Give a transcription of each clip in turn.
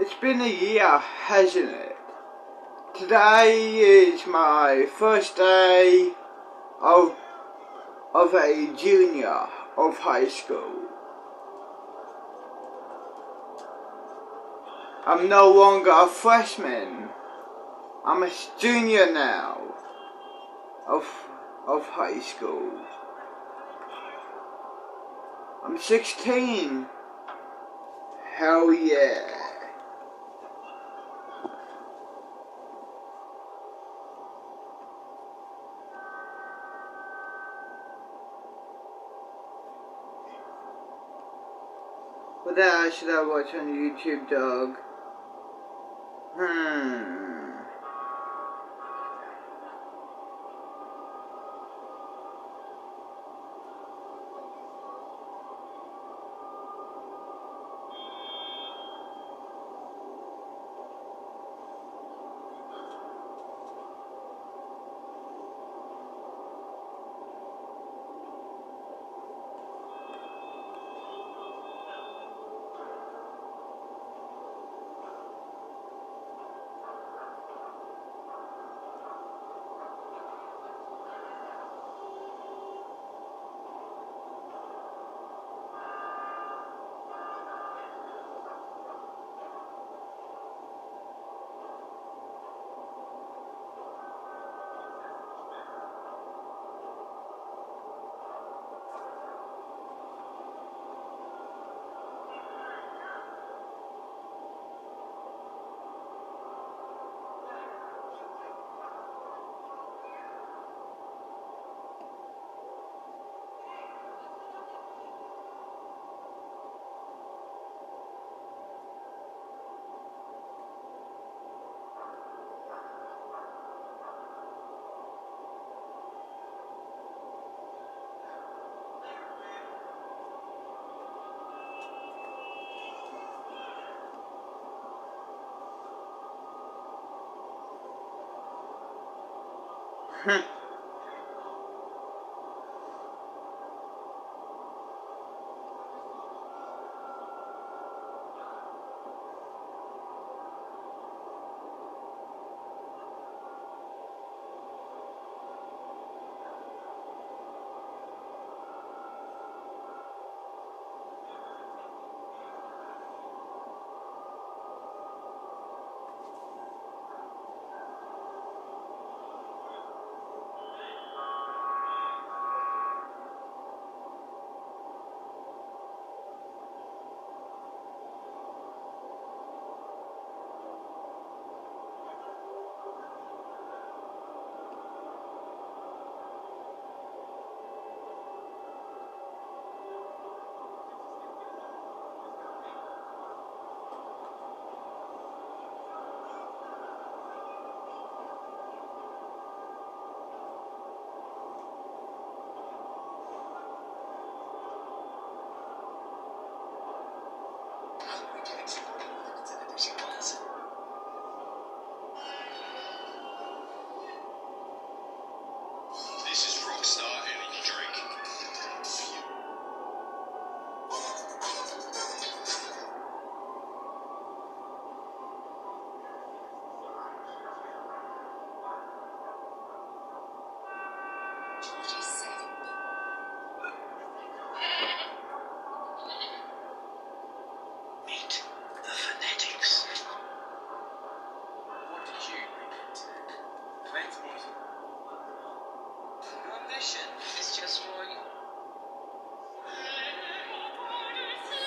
It's been a year, hasn't it? Today is my first day of a junior of high school. I'm no longer a freshman. I'm a junior now of high school. I'm 16. Hell yeah. What else should I watch on YouTube, dog?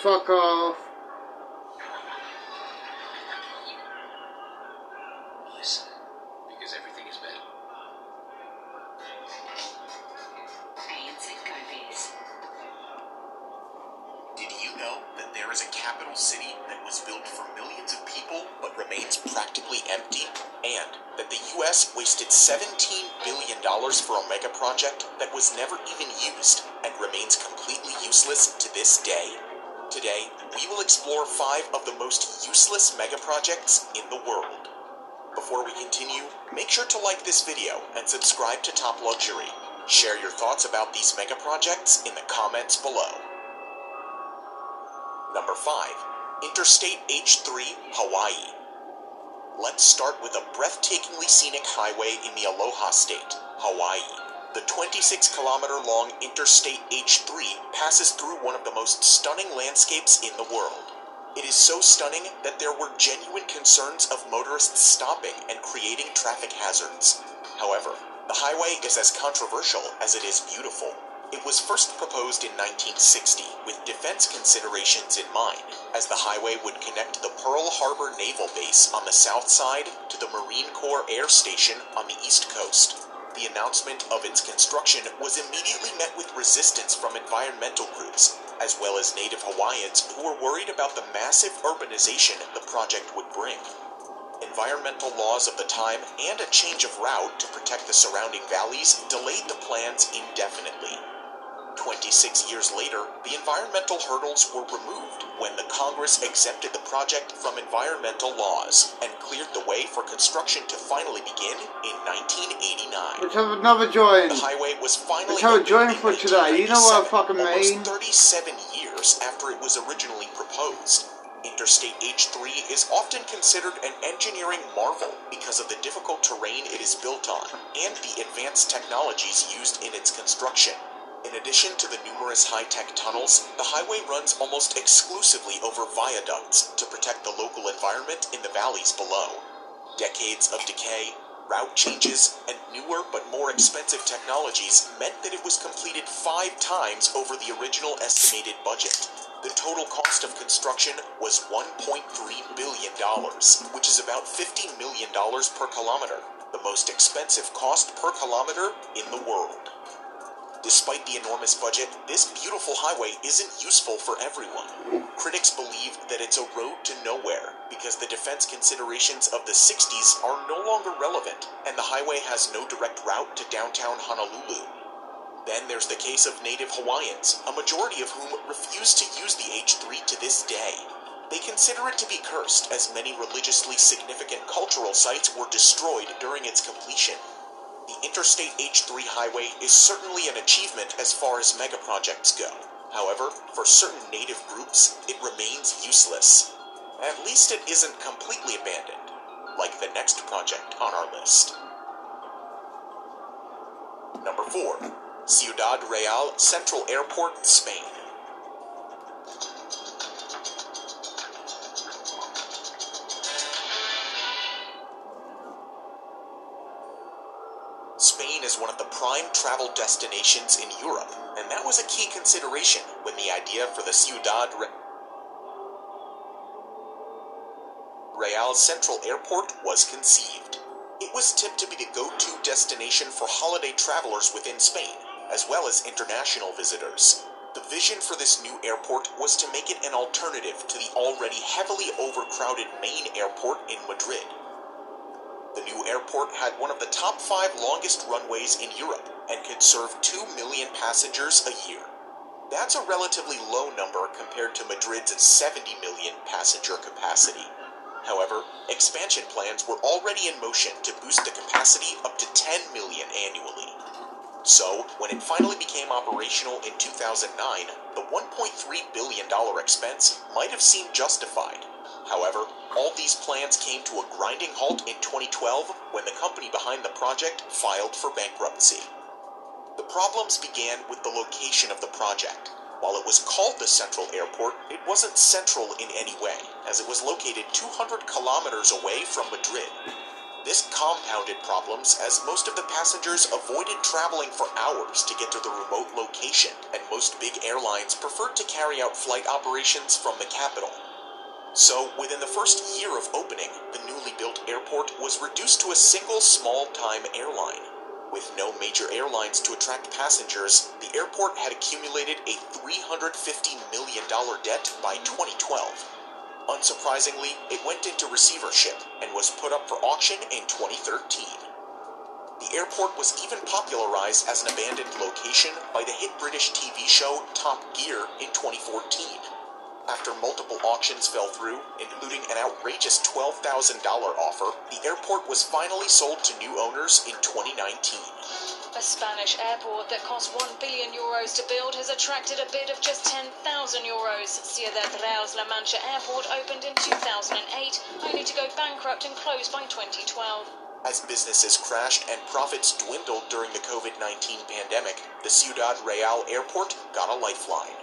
Fuck off. Listen, because everything is better. Did you know that there is a capital city that was built for millions of people but remains practically empty? And that the US wasted $17 billion for a mega project that was never even used and remains completely useless to this day? Today, we will explore 5 of the most useless mega projects in the world. Before we continue, make sure to like this video and subscribe to Top Luxury. Share your thoughts about these mega projects in the comments below. Number 5. Interstate H3 Hawaii. Let's start with a breathtakingly scenic highway in the Aloha State, Hawaii. The 26-kilometer-long Interstate H3 passes through one of the most stunning landscapes in the world. It is so stunning that there were genuine concerns of motorists stopping and creating traffic hazards. However, the highway is as controversial as it is beautiful. It was first proposed in 1960 with defense considerations in mind, as the highway would connect the Pearl Harbor Naval Base on the south side to the Marine Corps Air Station on the east coast. The announcement of its construction was immediately met with resistance from environmental groups, as well as native Hawaiians who were worried about the massive urbanization the project would bring. Environmental laws of the time and a change of route to protect the surrounding valleys delayed the plans indefinitely. 26 years later, the environmental hurdles were removed when the Congress exempted the project from environmental laws and cleared the way for construction to finally begin in 1989. Let's have another join. The highway was finally Let's have a join opened for in today. You know what I 1997, fucking mean? almost 37 years after it was originally proposed. Interstate H3 is often considered an engineering marvel because of the difficult terrain it is built on and the advanced technologies used in its construction. In addition to the numerous high-tech tunnels, the highway runs almost exclusively over viaducts to protect the local environment in the valleys below. Decades of decay, route changes, and newer but more expensive technologies meant that it was completed 5 times over the original estimated budget. The total cost of construction was $1.3 billion, which is about $50 million per kilometer, the most expensive cost per kilometer in the world. Despite the enormous budget, this beautiful highway isn't useful for everyone. Critics believe that it's a road to nowhere because the defense considerations of the 60s are no longer relevant, and the highway has no direct route to downtown Honolulu. Then there's the case of native Hawaiians, a majority of whom refuse to use the H3 to this day. They consider it to be cursed, as many religiously significant cultural sites were destroyed during its completion. The Interstate H3 highway is certainly an achievement as far as megaprojects go. However, for certain native groups, it remains useless. At least it isn't completely abandoned, like the next project on our list. Number 4. Ciudad Real Central Airport, Spain. Spain is one of the prime travel destinations in Europe, and that was a key consideration when the idea for the Ciudad Real Central Airport was conceived. It was tipped to be the go-to destination for holiday travelers within Spain, as well as international visitors. The vision for this new airport was to make it an alternative to the already heavily overcrowded main airport in Madrid. The new airport had one of the top 5 longest runways in Europe and could serve 2 million passengers a year. That's a relatively low number compared to Madrid's 70 million passenger capacity. However, expansion plans were already in motion to boost the capacity up to 10 million annually. So, when it finally became operational in 2009, the $1.3 billion expense might have seemed justified. However, all these plans came to a grinding halt in 2012 when the company behind the project filed for bankruptcy. The problems began with the location of the project. While it was called the Central Airport, it wasn't central in any way, as it was located 200 kilometers away from Madrid. This compounded problems as most of the passengers avoided traveling for hours to get to the remote location, and most big airlines preferred to carry out flight operations from the capital. So, within the first year of opening, the newly built airport was reduced to a single small-time airline. With no major airlines to attract passengers, the airport had accumulated a $350 million debt by 2012. Unsurprisingly, it went into receivership and was put up for auction in 2013. The airport was even popularized as an abandoned location by the hit British TV show Top Gear in 2014. After multiple auctions fell through, including an outrageous $12,000 offer, the airport was finally sold to new owners in 2019. A Spanish airport that cost €1 billion to build has attracted a bid of just €10,000. Ciudad La Mancha Airport opened in 2008, only to go bankrupt and close by 2012. As businesses crashed and profits dwindled during the COVID-19 pandemic, the Ciudad Real Airport got a lifeline.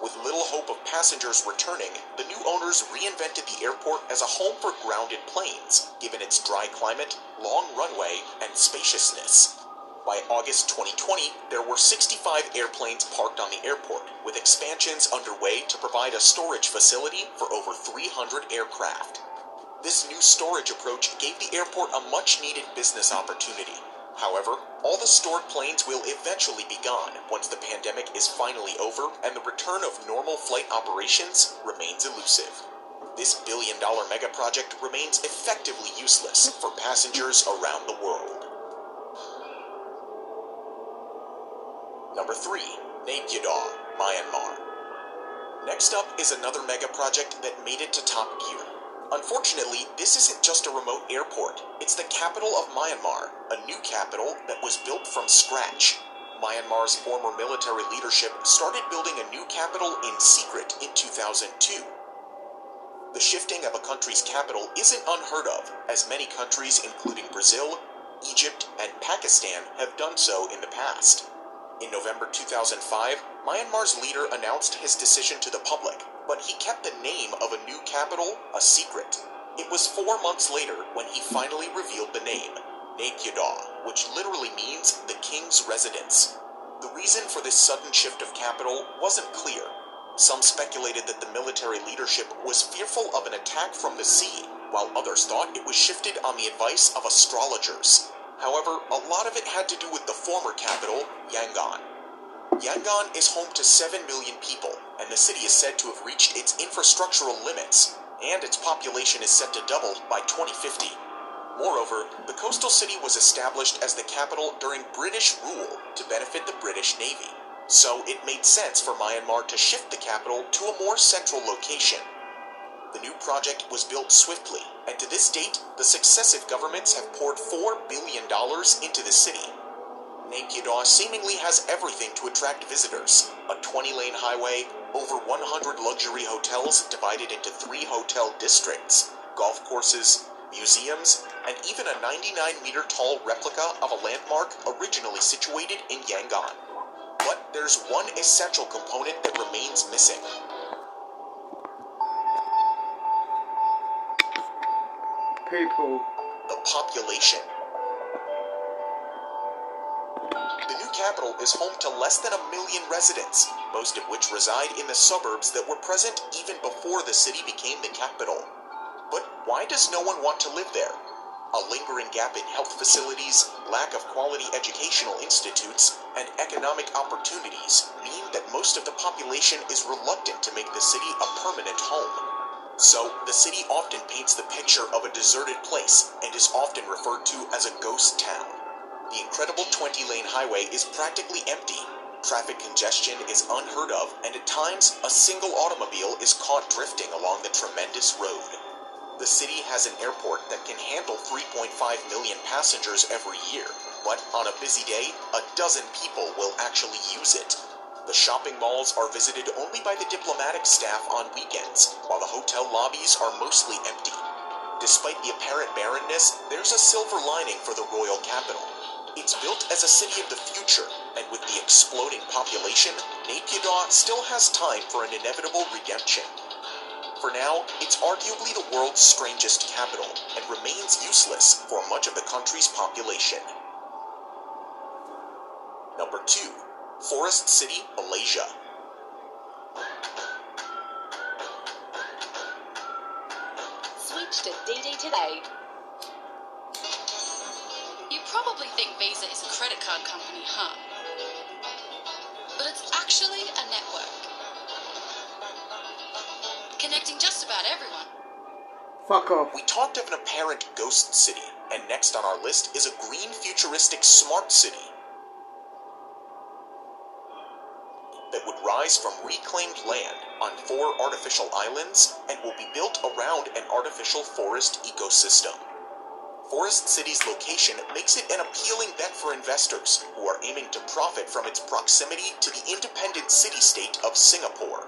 With little hope of passengers returning, the new owners reinvented the airport as a home for grounded planes, given its dry climate, long runway, and spaciousness. By August 2020, there were 65 airplanes parked on the airport, with expansions underway to provide a storage facility for over 300 aircraft. This new storage approach gave the airport a much-needed business opportunity. However, all the stored planes will eventually be gone once the pandemic is finally over and the return of normal flight operations remains elusive. This billion-dollar mega-project remains effectively useless for passengers around the world. Number 3. Ciudad, Myanmar. Next up is another mega-project that made it to top gear. Unfortunately, this isn't just a remote airport. It's the capital of Myanmar, a new capital that was built from scratch. Myanmar's former military leadership started building a new capital in secret in 2002. The shifting of a country's capital isn't unheard of, as many countries, including Brazil, Egypt, and Pakistan, have done so in the past. In November 2005, Myanmar's leader announced his decision to the public, but he kept the name of a new capital a secret. It was 4 months later when he finally revealed the name, Ciudad, which literally means the king's residence. The reason for this sudden shift of capital wasn't clear. Some speculated that the military leadership was fearful of an attack from the sea, while others thought it was shifted on the advice of astrologers. However, a lot of it had to do with the former capital, Yangon. Yangon is home to 7 million people, and the city is said to have reached its infrastructural limits, and its population is set to double by 2050. Moreover, the coastal city was established as the capital during British rule to benefit the British Navy, so it made sense for Myanmar to shift the capital to a more central location. The new project was built swiftly, and to this date, the successive governments have poured $4 billion into the city. Ciudad seemingly has everything to attract visitors: a 20-lane highway, over 100 luxury hotels divided into 3 hotel districts, golf courses, museums, and even a 99-meter-tall replica of a landmark originally situated in Yangon. But there's one essential component that remains missing. People. The population. The new capital is home to less than 1 million residents, most of which reside in the suburbs that were present even before the city became the capital. But why does no one want to live there? A lingering gap in health facilities, lack of quality educational institutes, and economic opportunities mean that most of the population is reluctant to make the city a permanent home. So, the city often paints the picture of a deserted place and is often referred to as a ghost town. The incredible 20-lane highway is practically empty. Traffic congestion is unheard of, and at times, a single automobile is caught drifting along the tremendous road. The city has an airport that can handle 3.5 million passengers every year, but on a busy day, a dozen people will actually use it. The shopping malls are visited only by the diplomatic staff on weekends, while the hotel lobbies are mostly empty. Despite the apparent barrenness, there's a silver lining for the royal capital. It's built as a city of the future, and with the exploding population, Ciudad still has time for an inevitable redemption. For now, it's arguably the world's strangest capital, and remains useless for much of the country's population. Number 2. Forest City, Malaysia. Switch to DD today. You probably think Visa is a credit card company, huh? But it's actually a network, connecting just about everyone. Fuck off. We talked of an apparent ghost city, and next on our list is a green futuristic smart city that would rise arise from reclaimed land on 4 artificial islands and will be built around an artificial forest ecosystem. Forest City's location makes it an appealing bet for investors who are aiming to profit from its proximity to the independent city-state of Singapore.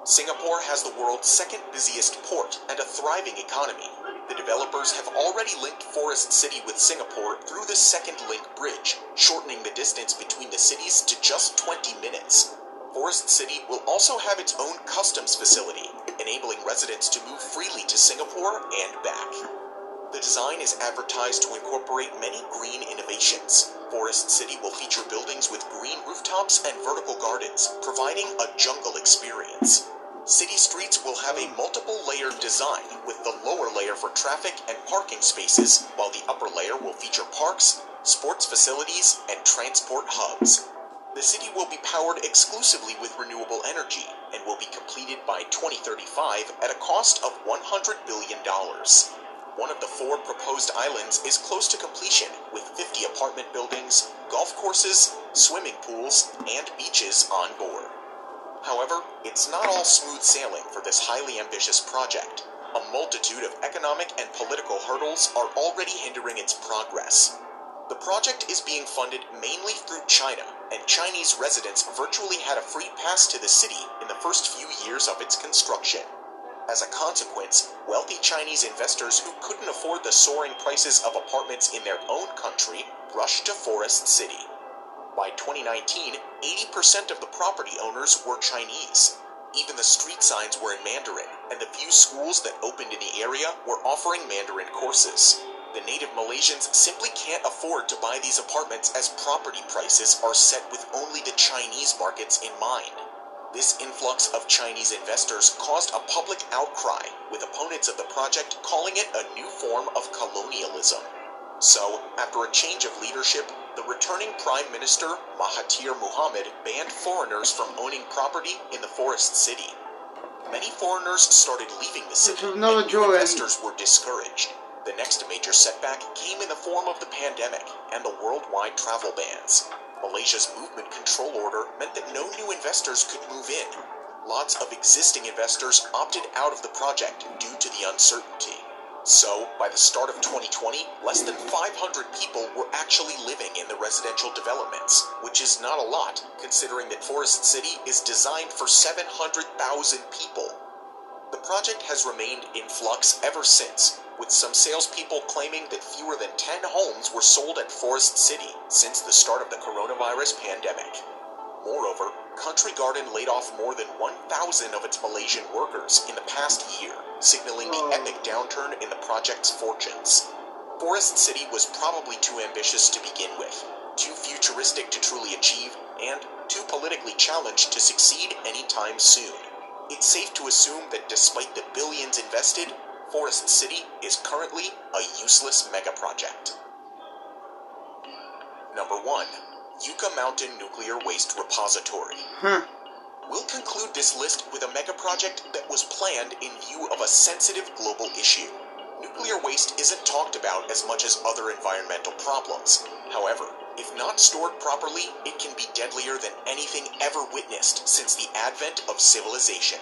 Singapore has the world's second busiest port and a thriving economy. The developers have already linked Forest City with Singapore through the Second Link Bridge, shortening the distance between the cities to just 20 minutes. Forest City will also have its own customs facility, enabling residents to move freely to Singapore and back. The design is advertised to incorporate many green innovations. Forest City will feature buildings with green rooftops and vertical gardens, providing a jungle experience. City streets will have a multiple-layered design, with the lower layer for traffic and parking spaces, while the upper layer will feature parks, sports facilities, and transport hubs. The city will be powered exclusively with renewable energy, and will be completed by 2035 at a cost of $100 billion. One of the 4 proposed islands is close to completion, with 50 apartment buildings, golf courses, swimming pools, and beaches on board. However, it's not all smooth sailing for this highly ambitious project. A multitude of economic and political hurdles are already hindering its progress. The project is being funded mainly through China, and Chinese residents virtually had a free pass to the city in the first few years of its construction. As a consequence, wealthy Chinese investors who couldn't afford the soaring prices of apartments in their own country rushed to Forest City. By 2019, 80% of the property owners were Chinese. Even the street signs were in Mandarin, and the few schools that opened in the area were offering Mandarin courses. The native Malaysians simply can't afford to buy these apartments as property prices are set with only the Chinese markets in mind. This influx of Chinese investors caused a public outcry, with opponents of the project calling it a new form of colonialism. So, after a change of leadership, the returning Prime Minister, Mahathir Mohamad, banned foreigners from owning property in the Forest City. Many foreigners started leaving the city, and new investors were discouraged. The next major setback came in the form of the pandemic and the worldwide travel bans. Malaysia's movement control order meant that no new investors could move in. Lots of existing investors opted out of the project due to the uncertainty. So, by the start of 2020, less than 500 people were actually living in the residential developments, which is not a lot, considering that Forest City is designed for 700,000 people. The project has remained in flux ever since, with some salespeople claiming that fewer than 10 homes were sold at Forest City since the start of the coronavirus pandemic. Moreover, Country Garden laid off more than 1,000 of its Malaysian workers in the past year, signaling the epic downturn in the project's fortunes. Forest City was probably too ambitious to begin with, too futuristic to truly achieve, and too politically challenged to succeed anytime soon. It's safe to assume that despite the billions invested, Forest City is currently a useless mega-project. Number 1. Yucca Mountain Nuclear Waste Repository. We'll conclude this list with a mega-project that was planned in view of a sensitive global issue. Nuclear waste isn't talked about as much as other environmental problems. However, if not stored properly, it can be deadlier than anything ever witnessed since the advent of civilization.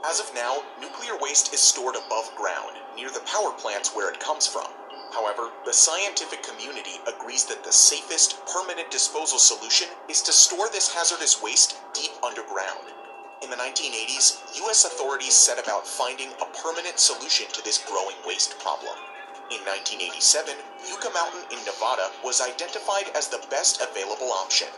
As of now, nuclear waste is stored above ground, near the power plants where it comes from. However, the scientific community agrees that the safest, permanent disposal solution is to store this hazardous waste deep underground. In the 1980s, U.S. authorities set about finding a permanent solution to this growing waste problem. In 1987, Yucca Mountain in Nevada was identified as the best available option.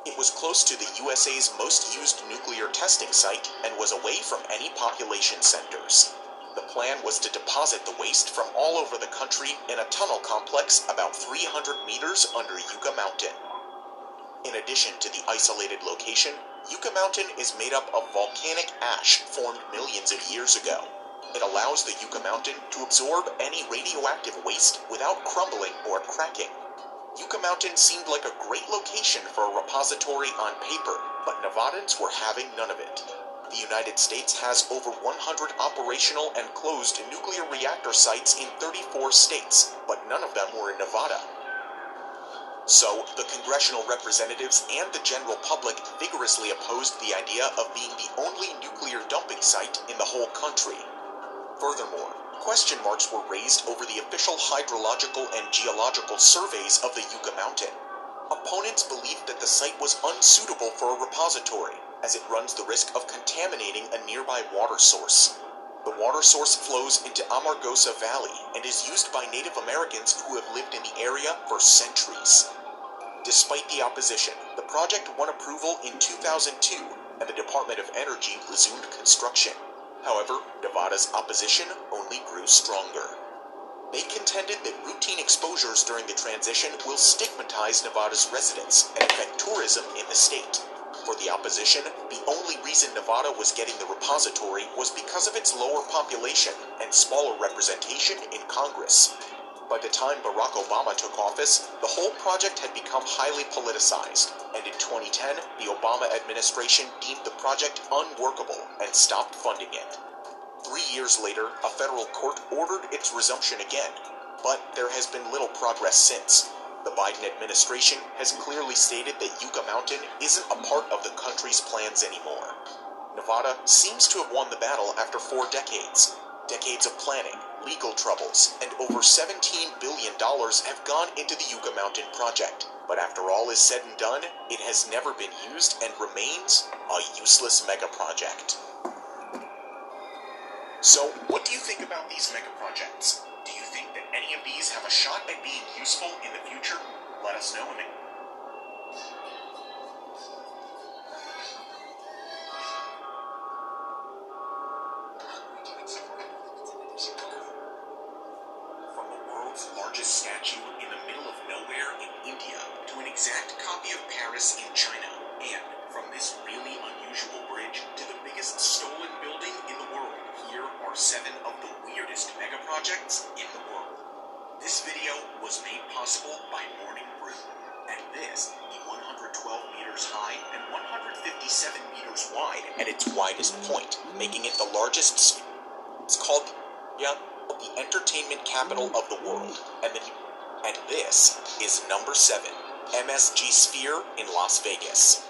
It was close to the USA's most used nuclear testing site and was away from any population centers. The plan was to deposit the waste from all over the country in a tunnel complex about 300 meters under Yucca Mountain. In addition to the isolated location, Yucca Mountain is made up of volcanic ash formed millions of years ago. It allows the Yucca Mountain to absorb any radioactive waste without crumbling or cracking. Yucca Mountain seemed like a great location for a repository on paper, but Nevadans were having none of it. The United States has over 100 operational and closed nuclear reactor sites in 34 states, but none of them were in Nevada. So, the congressional representatives and the general public vigorously opposed the idea of being the only nuclear dumping site in the whole country. Furthermore, question marks were raised over the official hydrological and geological surveys of the Yucca Mountain. Opponents believed that the site was unsuitable for a repository, as it runs the risk of contaminating a nearby water source. The water source flows into Amargosa Valley and is used by Native Americans who have lived in the area for centuries. Despite the opposition, the project won approval in 2002, and the Department of Energy resumed construction. However, Nevada's opposition only grew stronger. They contended that routine exposures during the transition will stigmatize Nevada's residents and affect tourism in the state. For the opposition, the only reason Nevada was getting the repository was because of its lower population and smaller representation in Congress. By the time Barack Obama took office, the whole project had become highly politicized, and in 2010, the Obama administration deemed the project unworkable and stopped funding it. 3 years later, a federal court ordered its resumption again, but there has been little progress since. The Biden administration has clearly stated that Yucca Mountain isn't a part of the country's plans anymore. Nevada seems to have won the battle after 4 decades. Decades of planning, legal troubles, and over $17 billion have gone into the Yucca Mountain project. But after all is said and done, it has never been used and remains a useless mega project. So, what do you think about these mega projects? Do you think that any of these have a shot at being useful in the future? Let us know in the From the world's largest statue in the middle of nowhere in India to an exact copy of Paris in China, and from this really unusual bridge to the biggest stolen building in the world, here are 7 of the weirdest mega projects in the world. This video was made possible by Morning Brew, and this, the 112 meters high and 157 meters wide at its widest point, making it the largest. It's called the entertainment capital of the world, and this is number 7, MSG Sphere in Las Vegas.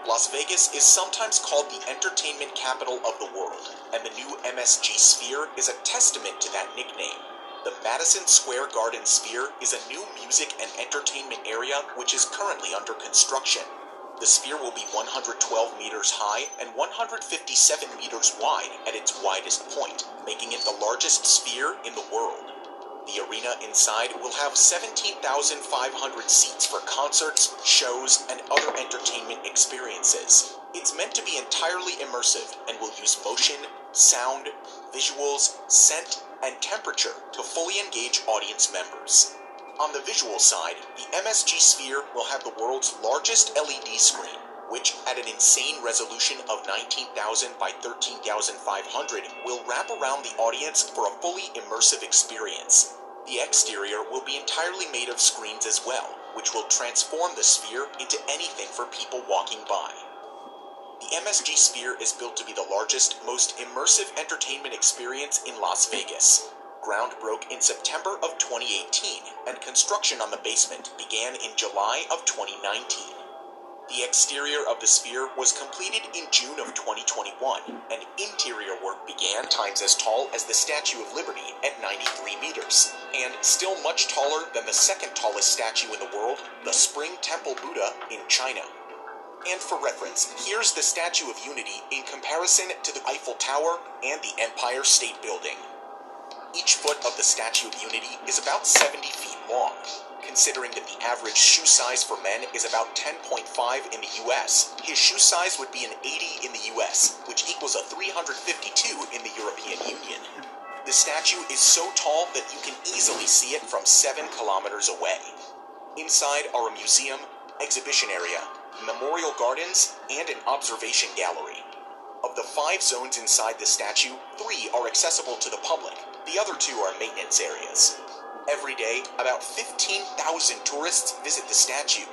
Las Vegas is sometimes called the entertainment capital of the world, and the new MSG Sphere is a testament to that nickname. The Madison Square Garden Sphere is a new music and entertainment area which is currently under construction. The sphere will be 112 meters high and 157 meters wide at its widest point, making it the largest sphere in the world. The arena inside will have 17,500 seats for concerts, shows, and other entertainment experiences. It's meant to be entirely immersive and will use motion, sound, visuals, scent, and temperature to fully engage audience members. On the visual side, the MSG Sphere will have the world's largest LED screen, which, at an insane resolution of 19,000 by 13,500, will wrap around the audience for a fully immersive experience. The exterior will be entirely made of screens as well, which will transform the sphere into anything for people walking by. The MSG Sphere is built to be the largest, most immersive entertainment experience in Las Vegas. Ground broke in September of 2018, and construction on the basement began in July of 2019. The exterior of the sphere was completed in June of 2021, and interior work began times as tall as the Statue of Liberty at 93 meters, and still much taller than the second tallest statue in the world, the Spring Temple Buddha in China. And for reference, here's the Statue of Unity in comparison to the Eiffel Tower and the Empire State Building. Each foot of the Statue of Unity is about 70 feet long. Considering that the average shoe size for men is about 10.5 in the US, his shoe size would be an 80 in the US, which equals a 352 in the European Union. The statue is so tall that you can easily see it from 7 kilometers away. Inside are a museum, exhibition area, memorial gardens, and an observation gallery. Of the 5 zones inside the statue, 3 are accessible to the public. The other 2 are maintenance areas. Every day, about 15,000 tourists visit the statue.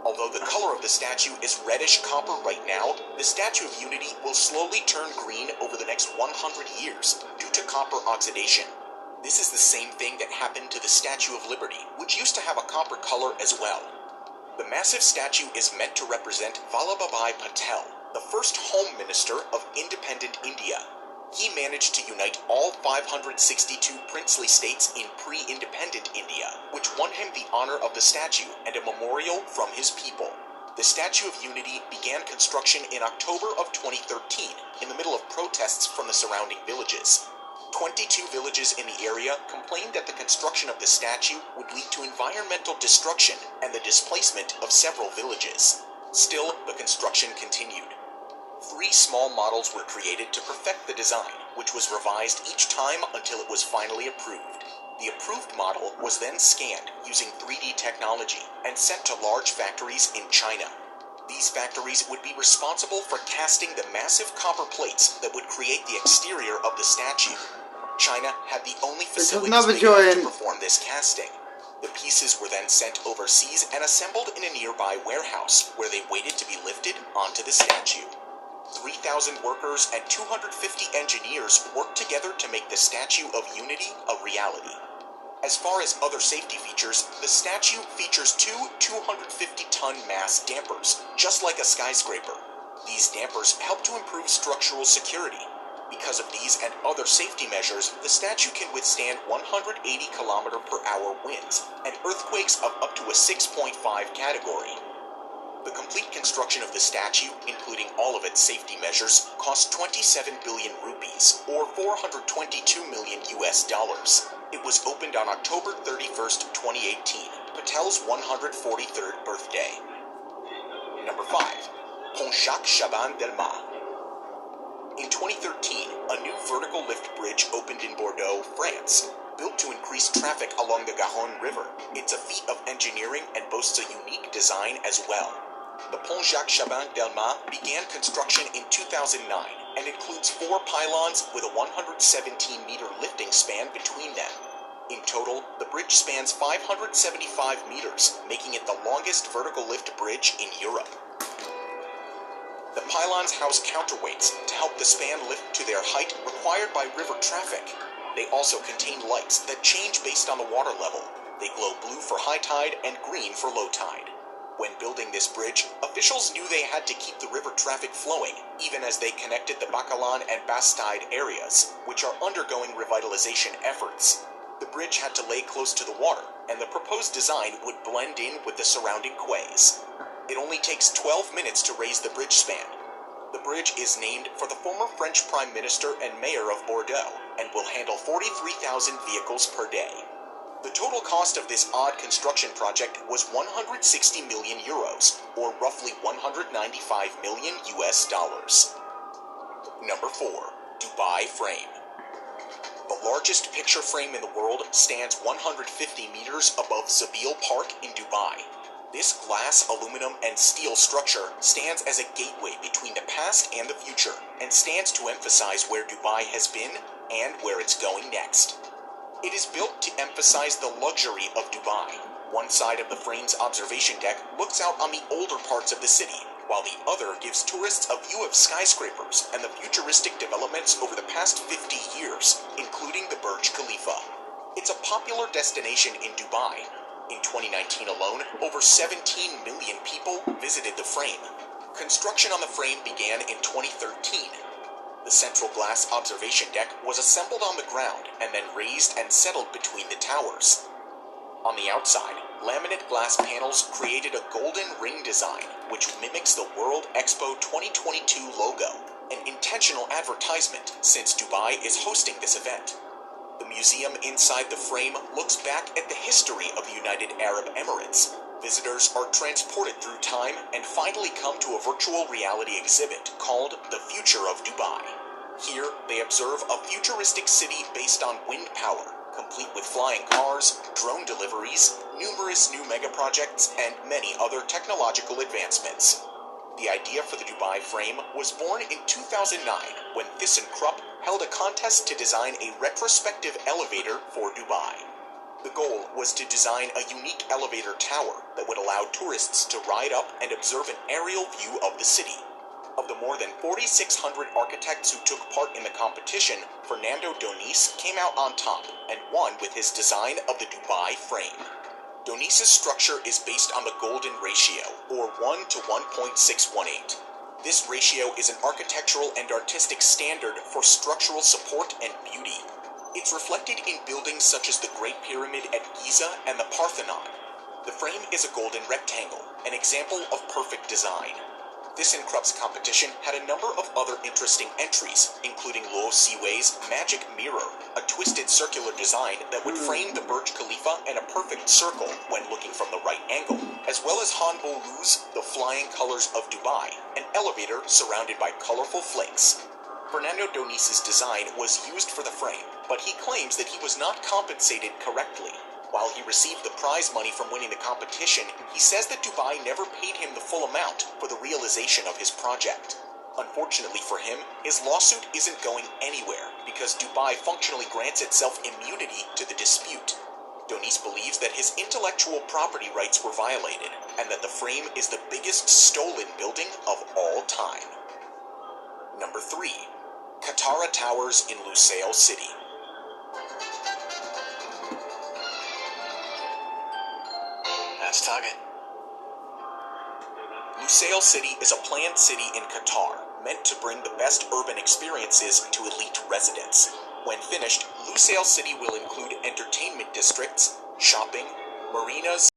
Although the color of the statue is reddish copper right now, the Statue of Unity will slowly turn green over the next 100 years due to copper oxidation. This is the same thing that happened to the Statue of Liberty, which used to have a copper color as well. The massive statue is meant to represent Vallabhbhai Patel, the first Home Minister of independent India. He managed to unite all 562 princely states in pre-independent India, which won him the honor of the statue and a memorial from his people. The Statue of Unity began construction in October of 2013, in the middle of protests from the surrounding villages. 22 villages in the area complained that the construction of the statue would lead to environmental destruction and the displacement of several villages. Still, the construction continued. 3 small models were created to perfect the design, which was revised each time until it was finally approved. The approved model was then scanned using 3D technology and sent to large factories in China. These factories would be responsible for casting the massive copper plates that would create the exterior of the statue. China had the only facilities big enough to perform this casting. The pieces were then sent overseas and assembled in a nearby warehouse, where they waited to be lifted onto the statue. 3,000 workers and 250 engineers worked together to make the Statue of Unity a reality. As far as other safety features, the statue features 2 250-ton mass dampers, just like a skyscraper. These dampers help to improve structural security. Because of these and other safety measures, the statue can withstand 180 km/h winds and earthquakes of up to a 6.5 category. The complete construction of the statue, including all of its safety measures, cost 27 billion rupees, or $422 million. It was opened on October 31st, 2018, Patel's 143rd birthday. Number 5. Pont Jacques Chaban Delmas. In 2013, a new vertical lift bridge opened in Bordeaux, France. Built to increase traffic along the Garonne River, it's a feat of engineering and boasts a unique design as well. The Pont Jacques Chaban Delmas began construction in 2009 and includes 4 pylons with a 117-meter lifting span between them. In total, the bridge spans 575 meters, making it the longest vertical lift bridge in Europe. The pylons house counterweights to help the span lift to their height required by river traffic. They also contain lights that change based on the water level. They glow blue for high tide and green for low tide. When building this bridge, officials knew they had to keep the river traffic flowing, even as they connected the Bacalan and Bastide areas, which are undergoing revitalization efforts. The bridge had to lay close to the water, and the proposed design would blend in with the surrounding quays. It only takes 12 minutes to raise the bridge span. The bridge is named for the former French Prime Minister and Mayor of Bordeaux, and will handle 43,000 vehicles per day. The total cost of this odd construction project was 160 million euros, or roughly $195 million. Number 4. Dubai Frame. The largest picture frame in the world stands 150 meters above Zabeel Park in Dubai. This glass, aluminum, and steel structure stands as a gateway between the past and the future, and stands to emphasize where Dubai has been and where it's going next. It is built to emphasize the luxury of Dubai. One side of the frame's observation deck looks out on the older parts of the city, while the other gives tourists a view of skyscrapers and the futuristic developments over the past 50 years, including the Burj Khalifa. It's a popular destination in Dubai. In 2019 alone, over 17 million people visited the frame. Construction on the frame began in 2013. The central glass observation deck was assembled on the ground and then raised and settled between the towers. On the outside, laminate glass panels created a golden ring design, which mimics the World Expo 2022 logo, an intentional advertisement since Dubai is hosting this event. The museum inside the frame looks back at the history of the United Arab Emirates. Visitors are transported through time and finally come to a virtual reality exhibit called The Future of Dubai. Here, they observe a futuristic city based on wind power, complete with flying cars, drone deliveries, numerous new mega-projects, and many other technological advancements. The idea for the Dubai frame was born in 2009 when ThyssenKrupp held a contest to design a retrospective elevator for Dubai. The goal was to design a unique elevator tower that would allow tourists to ride up and observe an aerial view of the city. Of the more than 4,600 architects who took part in the competition, Fernando Doniz came out on top and won with his design of the Dubai frame. Doniz's structure is based on the golden ratio, or 1 to 1.618. This ratio is an architectural and artistic standard for structural support and beauty. It's reflected in buildings such as the Great Pyramid at Giza and the Parthenon. The frame is a golden rectangle, an example of perfect design. This Incrupts competition had a number of other interesting entries, including Lo Siwei's Magic Mirror, a twisted circular design that would frame the Burj Khalifa in a perfect circle when looking from the right angle, as well as Han Bolu's The Flying Colors of Dubai, an elevator surrounded by colorful flakes. Fernando Doniz's design was used for the frame, but he claims that he was not compensated correctly. While he received the prize money from winning the competition, he says that Dubai never paid him the full amount for the realization of his project. Unfortunately for him, his lawsuit isn't going anywhere because Dubai functionally grants itself immunity to the dispute. Doniz believes that his intellectual property rights were violated and that the frame is the biggest stolen building of all time. Number 3. Katara Towers in Lusail City. Last target. Lusail City is a planned city in Qatar, meant to bring the best urban experiences to elite residents. When finished, Lusail City will include entertainment districts, shopping, marinas,